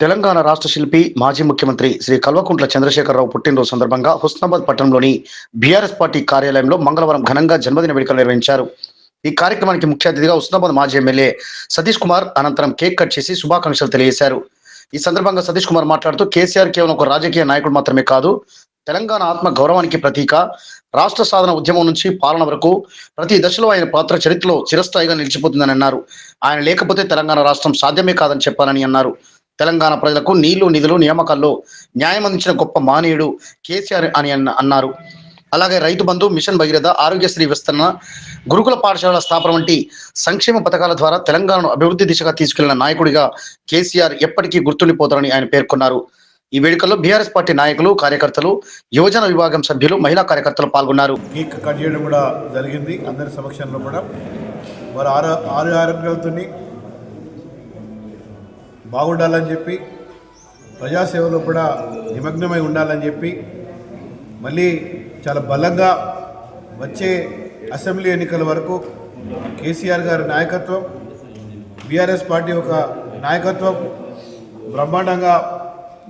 తెలంగాణ రాష్ట్ర శిల్పి మాజీ ముఖ్యమంత్రి శ్రీ కల్వకుంట్ల చంద్రశేఖరరావు పుట్టినరోజు సందర్భంగా హుస్నాబాద్ పట్టణంలోని బీఆర్ఎస్ పార్టీ కార్యాలయంలో మంగళవారం ఘనంగా జన్మదిన వేడుకలు నిర్వహించారు. ఈ కార్యక్రమానికి ముఖ్య అతిథిగా హుస్నాబాద్ మాజీ ఎమ్మెల్యే సతీష్ కుమార్ అనంతరం కేక్ కట్ చేసి శుభాకాంక్షలు తెలియజేశారు. ఈ సందర్భంగా సతీష్ కుమార్ మాట్లాడుతూ కేసీఆర్ కేవలం ఒక రాజకీయ నాయకుడు మాత్రమే కాదు, తెలంగాణ ఆత్మ గౌరవానికి ప్రతీక. రాష్ట్ర సాధన ఉద్యమం నుంచి పాలన వరకు ప్రతి దశలో ఆయన పాత్ర చరిత్రలో చిరస్థాయిగా నిలిచిపోతుందని అన్నారు. ఆయన లేకపోతే తెలంగాణ రాష్ట్రం సాధ్యమే కాదని చెప్పాలని అన్నారు. తెలంగాణ ప్రజలకు నీళ్లు, నిధులు, నియామకాల్లో న్యాయం అందించిన గొప్ప మానవుడు కేసీఆర్ అని అన్నారు. అలాగే రైతు బంధు, మిషన్ భగీరథ, ఆరోగ్యశ్రీ విస్తరణ, గురుకుల పాఠశాలల స్థాపన వంటి సంక్షేమ పథకాల ద్వారా తెలంగాణను అభివృద్ధి దిశగా తీసుకెళ్లిన నాయకుడిగా కేసీఆర్ ఎప్పటికీ గుర్తుండిపోతారని ఆయన పేర్కొన్నారు. ఈ వేడుకల్లో బీఆర్ఎస్ పార్టీ నాయకులు, కార్యకర్తలు, యువజన విభాగం సభ్యులు, మహిళా కార్యకర్తలు పాల్గొన్నారు. కేక్ కట్ చేయడం కూడా జరిగింది. అందరి సమక్షంలో కూడా వారు ఆరోగ్యాలతో బాగుండాలని చెప్పి, ప్రజాసేవలో కూడా నిమగ్నమై ఉండాలని చెప్పి, మళ్ళీ చాలా బలంగా వచ్చే అసెంబ్లీ ఎన్నికల వరకు కేసీఆర్ గారి నాయకత్వం, బీఆర్ఎస్ పార్టీ యొక్క నాయకత్వం బ్రహ్మాండంగా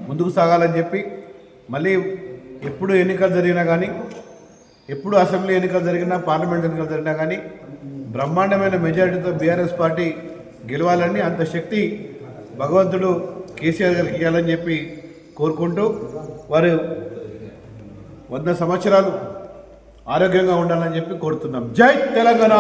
ముందుకు సాగాలని చెప్పి, మళ్ళీ ఎప్పుడు ఎన్నికలు జరిగినా కానీ, ఎప్పుడు అసెంబ్లీ ఎన్నికలు జరిగినా, పార్లమెంట్ ఎన్నికలు జరిగినా కానీ బ్రహ్మాండమైన మెజారిటీతో బీఆర్ఎస్ పార్టీ గెలవాలని, అంత శక్తి భగవంతుడు కేసీఆర్ గారికి ఇవ్వాలని చెప్పి కోరుకుంటూ, వారు 100 సంవత్సరాలు ఆరోగ్యంగా ఉండాలని చెప్పి కోరుతున్నాం. జై తెలంగాణ.